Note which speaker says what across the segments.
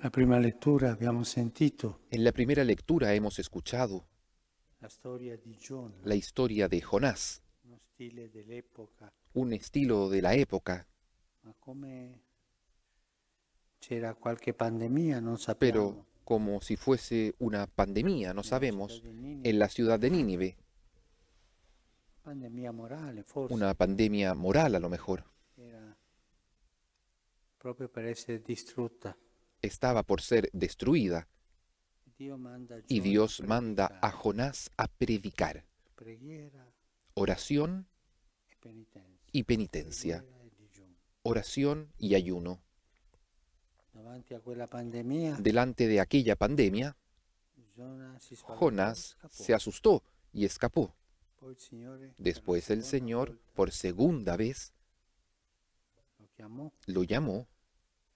Speaker 1: La prima lettura abbiamo sentito
Speaker 2: En la primera lectura hemos escuchado
Speaker 1: la storia di Giona,
Speaker 2: la historia de Jonás,
Speaker 1: uno stile dell'epoca,
Speaker 2: un estilo de la época,
Speaker 1: ma come c'era qualche pandemia non
Speaker 2: pero
Speaker 1: sappiamo.
Speaker 2: como si fuese una pandemia, no
Speaker 1: Nella città
Speaker 2: sabemos,
Speaker 1: di
Speaker 2: en
Speaker 1: Ninive,
Speaker 2: la ciudad de Nínive,
Speaker 1: pandemia morale
Speaker 2: una
Speaker 1: forse,
Speaker 2: pandemia moral a lo mejor,
Speaker 1: era proprio per essere distrutta.
Speaker 2: estaba por ser destruida
Speaker 1: Dio manda
Speaker 2: y
Speaker 1: Giona a
Speaker 2: Dios manda a
Speaker 1: predicare
Speaker 2: Jonás a predicar
Speaker 1: preghiera
Speaker 2: oración
Speaker 1: e penitenza,
Speaker 2: y penitencia,
Speaker 1: preghiera e digiuno.
Speaker 2: oración y ayuno.
Speaker 1: Davanti a quella pandemia,
Speaker 2: Delante de aquella pandemia,
Speaker 1: Giona si spaventò e
Speaker 2: Jonás
Speaker 1: scappò.
Speaker 2: se asustó y escapó.
Speaker 1: Poi il Signore per la
Speaker 2: Después el
Speaker 1: seconda
Speaker 2: Señor,
Speaker 1: volta
Speaker 2: por segunda vez,
Speaker 1: lo chiamò
Speaker 2: lo llamó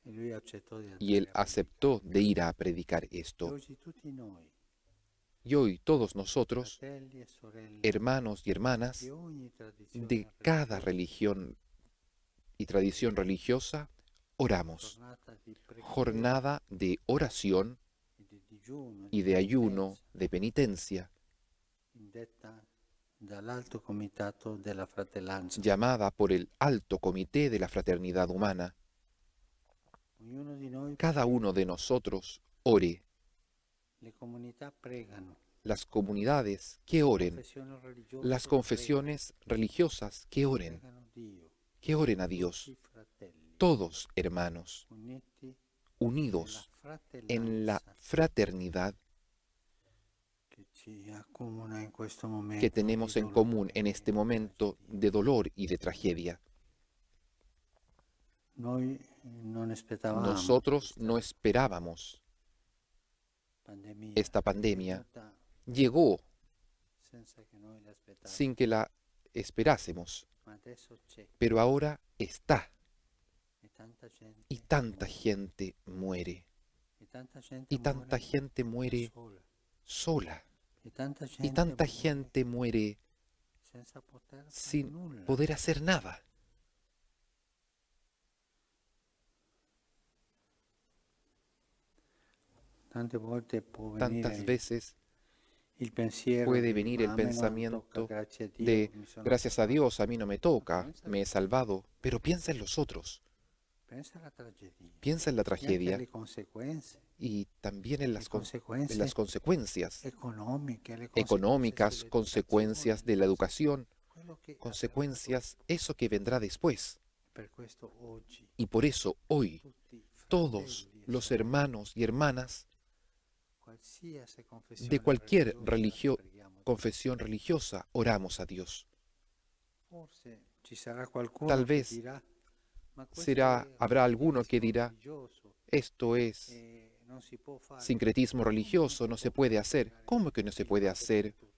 Speaker 1: e lui accettò di
Speaker 2: y él
Speaker 1: andare a predicare.
Speaker 2: aceptó de ir a predicar
Speaker 1: E
Speaker 2: esto.
Speaker 1: oggi tutti noi,
Speaker 2: Y hoy todos nosotros,
Speaker 1: fratelli e sorelle
Speaker 2: hermanos y
Speaker 1: di
Speaker 2: hermanas
Speaker 1: ogni
Speaker 2: de
Speaker 1: tradizione
Speaker 2: cada
Speaker 1: religiosa,
Speaker 2: religión y tradición religiosa, oramos.
Speaker 1: giornata di preghiera
Speaker 2: Jornada de oración
Speaker 1: e di digiuno e di
Speaker 2: y de ayuno,
Speaker 1: penitenza,
Speaker 2: de penitencia,
Speaker 1: indetta dall'Alto Comitato della Fratellanza.
Speaker 2: llamada por el Alto Comité de la Fraternidad Humana.
Speaker 1: Ognuno di noi
Speaker 2: Cada uno
Speaker 1: prega,
Speaker 2: de nosotros ore.
Speaker 1: le comunità pregano,
Speaker 2: Las comunidades que
Speaker 1: le
Speaker 2: oren,
Speaker 1: confessioni
Speaker 2: las
Speaker 1: religiose pregano,
Speaker 2: confesiones religiosas
Speaker 1: pregano Dio,
Speaker 2: que oren a
Speaker 1: tutti
Speaker 2: Dios,
Speaker 1: fratelli,
Speaker 2: todos hermanos,
Speaker 1: uniti nella
Speaker 2: unidos en la
Speaker 1: fratellanza
Speaker 2: fraternidad
Speaker 1: che ci accomuna in questo
Speaker 2: que
Speaker 1: momento di
Speaker 2: tenemos en común
Speaker 1: dolore
Speaker 2: en este
Speaker 1: e di
Speaker 2: momento
Speaker 1: tragedia.
Speaker 2: de dolor y de tragedia.
Speaker 1: Noi non aspettavamo
Speaker 2: Nosotros
Speaker 1: questa
Speaker 2: no esperábamos
Speaker 1: pandemia,
Speaker 2: esta
Speaker 1: è
Speaker 2: pandemia.
Speaker 1: venuta
Speaker 2: Llegó
Speaker 1: senza che noi
Speaker 2: sin
Speaker 1: l'aspettassimo,
Speaker 2: que la esperásemos,
Speaker 1: ma adesso c'è
Speaker 2: pero ahora está
Speaker 1: e tanta
Speaker 2: y
Speaker 1: gente
Speaker 2: tanta
Speaker 1: muore,
Speaker 2: gente muere,
Speaker 1: e tanta gente
Speaker 2: y tanta
Speaker 1: muore
Speaker 2: gente
Speaker 1: da
Speaker 2: muere
Speaker 1: sola,
Speaker 2: sola,
Speaker 1: e tanta
Speaker 2: y
Speaker 1: gente
Speaker 2: tanta
Speaker 1: muore
Speaker 2: gente muere
Speaker 1: senza poter fare
Speaker 2: sin
Speaker 1: nulla.
Speaker 2: poder hacer nada.
Speaker 1: Tante volte può
Speaker 2: Tantas
Speaker 1: venire
Speaker 2: veces
Speaker 1: il pensiero
Speaker 2: puede
Speaker 1: di
Speaker 2: venir el
Speaker 1: ma a me non tocca,
Speaker 2: pensamiento
Speaker 1: grazie a Dio
Speaker 2: de,
Speaker 1: mi sono
Speaker 2: gracias a
Speaker 1: salvato.
Speaker 2: Dios, a mí no me
Speaker 1: Ma
Speaker 2: toca,
Speaker 1: pensa
Speaker 2: me he salvado, pero piensa en los otros,
Speaker 1: alla tragedia
Speaker 2: piensa en la
Speaker 1: e anche
Speaker 2: tragedia
Speaker 1: alle conseguenze,
Speaker 2: y también
Speaker 1: le
Speaker 2: en las
Speaker 1: conseguenze
Speaker 2: consecuencias
Speaker 1: economiche, le conseguenze
Speaker 2: económicas,
Speaker 1: sull'educazione,
Speaker 2: consecuencias de la educación,
Speaker 1: quello che avverrà dopo.
Speaker 2: consecuencias, eso que vendrá después.
Speaker 1: Per questo oggi
Speaker 2: Y por eso hoy
Speaker 1: tutti
Speaker 2: todos
Speaker 1: fratelli e
Speaker 2: los
Speaker 1: sorelle,
Speaker 2: hermanos y hermanas
Speaker 1: qualsiasi
Speaker 2: de
Speaker 1: confessione
Speaker 2: cualquier
Speaker 1: religiosa, preghiamo Dio.
Speaker 2: confesión religiosa oramos a Dios.
Speaker 1: Forse ci sarà qualcuno
Speaker 2: Tal
Speaker 1: che
Speaker 2: vez
Speaker 1: dirà, ma questo è
Speaker 2: habrá alguno que
Speaker 1: relativismo
Speaker 2: dirá,
Speaker 1: religioso
Speaker 2: esto es
Speaker 1: e non si può fare.
Speaker 2: sincretismo
Speaker 1: Come non
Speaker 2: religioso,
Speaker 1: si
Speaker 2: no se
Speaker 1: può
Speaker 2: puede
Speaker 1: fare
Speaker 2: hacer.
Speaker 1: pregare
Speaker 2: ¿Cómo que no se
Speaker 1: il
Speaker 2: puede
Speaker 1: Padre di
Speaker 2: hacer
Speaker 1: tutti?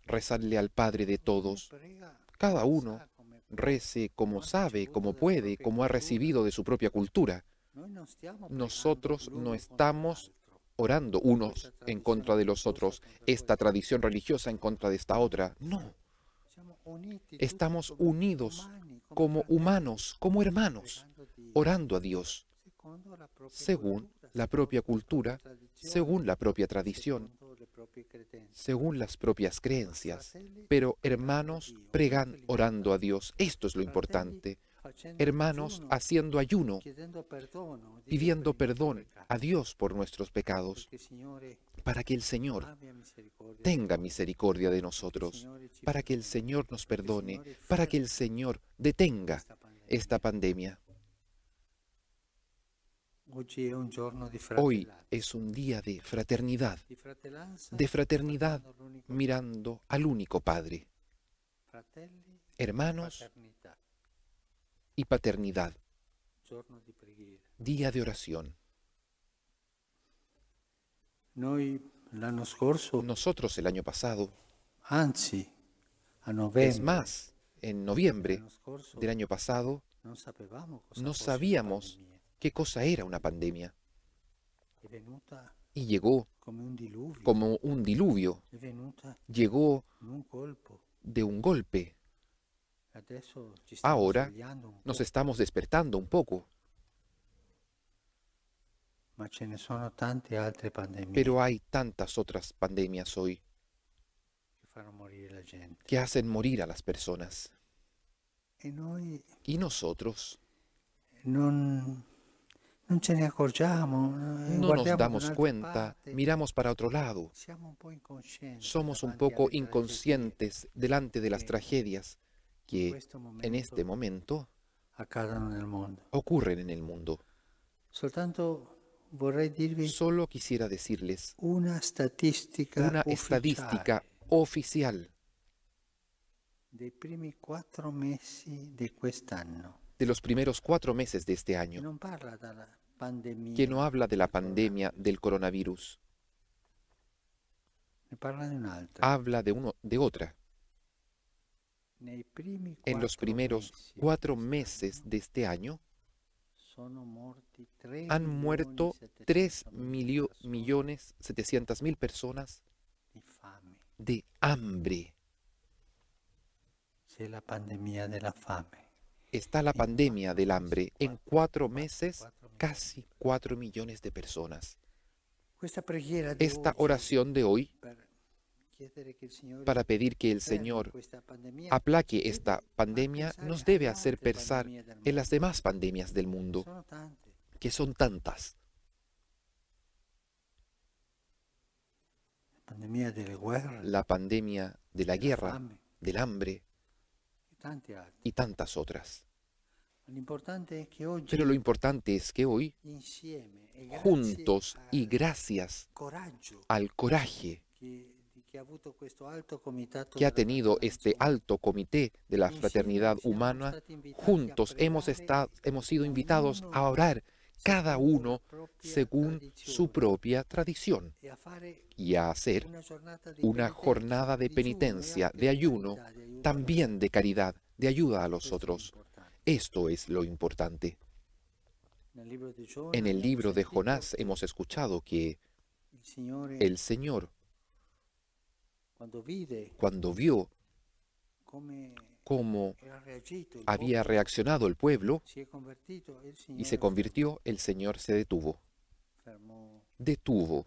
Speaker 2: rezarle al Padre de
Speaker 1: Ognuno
Speaker 2: todos?
Speaker 1: prega
Speaker 2: Cada
Speaker 1: come
Speaker 2: uno
Speaker 1: sa, come può,
Speaker 2: rece
Speaker 1: come
Speaker 2: como
Speaker 1: ha
Speaker 2: sabe,
Speaker 1: ricevuto
Speaker 2: como
Speaker 1: dalla
Speaker 2: puede,
Speaker 1: propria
Speaker 2: como ha
Speaker 1: cultura.
Speaker 2: recibido de su propia cultura.
Speaker 1: Noi non stiamo pregando
Speaker 2: Nosotros no
Speaker 1: l'uno contro
Speaker 2: estamos
Speaker 1: l'altro.
Speaker 2: orando
Speaker 1: Questa
Speaker 2: unos en
Speaker 1: tradizione
Speaker 2: contra de los
Speaker 1: religiosa
Speaker 2: otros,
Speaker 1: contro
Speaker 2: esta
Speaker 1: questa.
Speaker 2: tradición religiosa en contra de esta
Speaker 1: No,
Speaker 2: otra. No,
Speaker 1: siamo uniti tutti
Speaker 2: estamos
Speaker 1: come
Speaker 2: unidos
Speaker 1: umani, come
Speaker 2: como
Speaker 1: fratelli,
Speaker 2: humanos, como hermanos,
Speaker 1: pregando Dio,
Speaker 2: orando a Dios,
Speaker 1: secondo la propria
Speaker 2: según
Speaker 1: cultura,
Speaker 2: la
Speaker 1: secondo
Speaker 2: propia
Speaker 1: la propria
Speaker 2: cultura,
Speaker 1: tradizione,
Speaker 2: según la propia tradición,
Speaker 1: secondo le proprie credenze.
Speaker 2: según las propias
Speaker 1: Ma
Speaker 2: creencias.
Speaker 1: fratelli
Speaker 2: Pero
Speaker 1: pregando
Speaker 2: hermanos
Speaker 1: Dio, questo
Speaker 2: pregan
Speaker 1: è
Speaker 2: orando a
Speaker 1: l'importante.
Speaker 2: Dios. Esto es lo
Speaker 1: Fratelli
Speaker 2: importante.
Speaker 1: facendo
Speaker 2: Hermanos
Speaker 1: digiuno,
Speaker 2: haciendo ayuno,
Speaker 1: chiedendo perdono di Dio per
Speaker 2: pidiendo
Speaker 1: i nostri
Speaker 2: perdón a
Speaker 1: peccati,
Speaker 2: Dios por nuestros pecados,
Speaker 1: perché il Signore
Speaker 2: para que el Señor
Speaker 1: abbia misericordia di
Speaker 2: tenga
Speaker 1: noi,
Speaker 2: misericordia de
Speaker 1: perché il
Speaker 2: nosotros,
Speaker 1: Signore ci
Speaker 2: para que el
Speaker 1: perdoni,
Speaker 2: Señor nos
Speaker 1: perché il
Speaker 2: perdone,
Speaker 1: Signore
Speaker 2: para que el
Speaker 1: fermi
Speaker 2: Señor detenga
Speaker 1: questa
Speaker 2: esta
Speaker 1: pandemia.
Speaker 2: pandemia.
Speaker 1: Oggi è un giorno di
Speaker 2: Hoy
Speaker 1: fratellanza,
Speaker 2: es un día de fraternidad,
Speaker 1: guardando l'unico Padre,
Speaker 2: mirando al único Padre,
Speaker 1: fratelli e
Speaker 2: hermanos
Speaker 1: paternità,
Speaker 2: y paternidad,
Speaker 1: giorno di preghiera.
Speaker 2: día de oración.
Speaker 1: Noi l'anno scorso,
Speaker 2: Nosotros el año pasado,
Speaker 1: anzi a
Speaker 2: es
Speaker 1: novembre
Speaker 2: más, en noviembre
Speaker 1: dell'anno scorso,
Speaker 2: del año pasado,
Speaker 1: non sapevamo cosa
Speaker 2: no
Speaker 1: fosse una
Speaker 2: sabíamos
Speaker 1: pandemia.
Speaker 2: qué cosa era una pandemia
Speaker 1: È venuta
Speaker 2: y llegó
Speaker 1: come un diluvio,
Speaker 2: como un diluvio,
Speaker 1: è venuta
Speaker 2: llegó
Speaker 1: in un colpo.
Speaker 2: de un golpe.
Speaker 1: Adesso ci stiamo
Speaker 2: Ahora
Speaker 1: svegliando un
Speaker 2: nos
Speaker 1: po',
Speaker 2: estamos despertando un poco,
Speaker 1: ma ce ne sono tante altre pandemie
Speaker 2: pero hay tantas otras pandemias hoy
Speaker 1: che fanno morire la gente.
Speaker 2: que hacen morir a las personas.
Speaker 1: E noi
Speaker 2: Y nosotros
Speaker 1: non ce ne accorgiamo,
Speaker 2: no nos
Speaker 1: guardiamo da
Speaker 2: damos
Speaker 1: un'altra
Speaker 2: cuenta,
Speaker 1: parte,
Speaker 2: miramos para otro lado,
Speaker 1: siamo un po' inconscienti
Speaker 2: somos un
Speaker 1: davanti
Speaker 2: poco
Speaker 1: alle tragedie
Speaker 2: inconscientes delante de las
Speaker 1: che
Speaker 2: tragedias
Speaker 1: in
Speaker 2: que
Speaker 1: questo
Speaker 2: en este
Speaker 1: momento
Speaker 2: momento
Speaker 1: accadono nel mondo.
Speaker 2: ocurren en el mundo.
Speaker 1: Soltanto vorrei dirvi
Speaker 2: Solo quisiera decirles
Speaker 1: una statistica
Speaker 2: una
Speaker 1: ufficiale
Speaker 2: estadística oficial
Speaker 1: dei primi 4 mesi di quest'anno,
Speaker 2: de los primeros 4 meses de este
Speaker 1: che
Speaker 2: año,
Speaker 1: non parla della
Speaker 2: que no
Speaker 1: pandemia
Speaker 2: habla de la
Speaker 1: del
Speaker 2: pandemia
Speaker 1: coronavirus,
Speaker 2: del coronavirus,
Speaker 1: ne parla di un'altra.
Speaker 2: habla de otra.
Speaker 1: Nei primi
Speaker 2: En los
Speaker 1: 4
Speaker 2: primeros
Speaker 1: mesi di
Speaker 2: 4 meses
Speaker 1: quest'anno
Speaker 2: de este año
Speaker 1: sono morti 3
Speaker 2: han
Speaker 1: milioni
Speaker 2: muerto
Speaker 1: 700 mila persone
Speaker 2: millones 700.000 personas
Speaker 1: di fame.
Speaker 2: de hambre.
Speaker 1: C'è la pandemia della fame.
Speaker 2: Está la
Speaker 1: In
Speaker 2: pandemia
Speaker 1: 4
Speaker 2: del
Speaker 1: mesi,
Speaker 2: hambre. En 4 meses, casi 4 millones de personas.
Speaker 1: Questa preghiera di
Speaker 2: Esta
Speaker 1: oggi
Speaker 2: oración de hoy,
Speaker 1: per chiedere che il Signore
Speaker 2: para pedir que el
Speaker 1: fermi
Speaker 2: Señor
Speaker 1: questa pandemia,
Speaker 2: aplaque
Speaker 1: ci
Speaker 2: esta
Speaker 1: deve far
Speaker 2: pandemia,
Speaker 1: pensare
Speaker 2: nos
Speaker 1: alle
Speaker 2: debe hacer
Speaker 1: altre
Speaker 2: pensar
Speaker 1: pandemie del
Speaker 2: en las
Speaker 1: mondo.
Speaker 2: demás pandemias del mundo,
Speaker 1: Sono tante.
Speaker 2: que son tantas.
Speaker 1: La pandemia delle guerre,
Speaker 2: La pandemia de la
Speaker 1: della
Speaker 2: guerra,
Speaker 1: fame
Speaker 2: del hambre
Speaker 1: e tante altre.
Speaker 2: y tantas otras.
Speaker 1: L'importante è che oggi
Speaker 2: Pero lo importante es que hoy,
Speaker 1: insieme e grazie
Speaker 2: juntos y
Speaker 1: al
Speaker 2: gracias
Speaker 1: coraggio
Speaker 2: al coraje
Speaker 1: che ha avuto questo alto comitato
Speaker 2: que ha
Speaker 1: della
Speaker 2: tenido
Speaker 1: fratellanza
Speaker 2: este
Speaker 1: umana,
Speaker 2: alto comité de la
Speaker 1: insieme
Speaker 2: fraternidad
Speaker 1: siamo
Speaker 2: humana,
Speaker 1: stati invitati a
Speaker 2: juntos
Speaker 1: pregare
Speaker 2: hemos sido invitados
Speaker 1: ognuno
Speaker 2: a orar, cada
Speaker 1: secondo la
Speaker 2: uno
Speaker 1: propria
Speaker 2: según su
Speaker 1: tradizione
Speaker 2: propia tradición,
Speaker 1: e a fare
Speaker 2: y a hacer
Speaker 1: una giornata di
Speaker 2: una
Speaker 1: penitenza,
Speaker 2: jornada de
Speaker 1: digiuno e
Speaker 2: penitencia,
Speaker 1: anche
Speaker 2: de
Speaker 1: di
Speaker 2: ayuno,
Speaker 1: carità, di aiuto alla
Speaker 2: también de caridad, de ayuda a los
Speaker 1: Questo è
Speaker 2: otros.
Speaker 1: l'importante.
Speaker 2: Esto es lo importante.
Speaker 1: Nel libro di Giona
Speaker 2: En el
Speaker 1: abbiamo
Speaker 2: libro de
Speaker 1: sentito
Speaker 2: Jonás
Speaker 1: che
Speaker 2: hemos escuchado que
Speaker 1: il Signore,
Speaker 2: el Señor,
Speaker 1: quando vide
Speaker 2: cuando vio
Speaker 1: come
Speaker 2: cómo
Speaker 1: era reagito il
Speaker 2: había
Speaker 1: popolo,
Speaker 2: reaccionado el pueblo
Speaker 1: si è convertito e il
Speaker 2: y
Speaker 1: Signore
Speaker 2: se convirtió, el Señor se
Speaker 1: fermò
Speaker 2: detuvo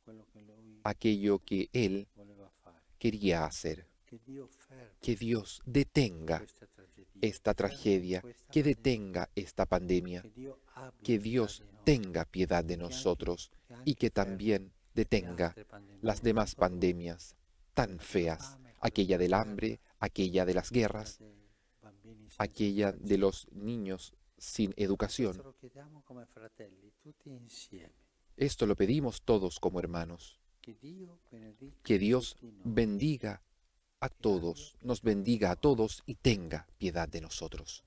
Speaker 1: quello che lui
Speaker 2: aquello que él
Speaker 1: voleva fare.
Speaker 2: quería hacer.
Speaker 1: Che Dio fermi
Speaker 2: Que Dios detenga
Speaker 1: questa tragedia,
Speaker 2: esta
Speaker 1: fermi
Speaker 2: tragedia,
Speaker 1: questa
Speaker 2: que
Speaker 1: pandemia,
Speaker 2: detenga esta pandemia,
Speaker 1: che Dio abbia
Speaker 2: que
Speaker 1: pietà
Speaker 2: Dios
Speaker 1: di noi,
Speaker 2: tenga piedad de
Speaker 1: che
Speaker 2: nosotros
Speaker 1: anche
Speaker 2: y que
Speaker 1: fermi
Speaker 2: también
Speaker 1: le
Speaker 2: detenga
Speaker 1: altre pandemie
Speaker 2: las
Speaker 1: del
Speaker 2: demás
Speaker 1: dolore,
Speaker 2: pandemias tan
Speaker 1: quella della
Speaker 2: feas,
Speaker 1: fame, quella
Speaker 2: aquella del
Speaker 1: della
Speaker 2: hambre,
Speaker 1: guerra,
Speaker 2: aquella de las
Speaker 1: quella
Speaker 2: guerras,
Speaker 1: dei bambini senza
Speaker 2: aquella de
Speaker 1: educazione.
Speaker 2: los niños sin
Speaker 1: Questo
Speaker 2: educación.
Speaker 1: lo chiediamo come fratelli, tutti insieme.
Speaker 2: Esto lo pedimos todos como hermanos.
Speaker 1: Che Dio benedica
Speaker 2: Que Dios
Speaker 1: tutti noi.
Speaker 2: bendiga a todos, nos bendiga a todos y tenga piedad de nosotros.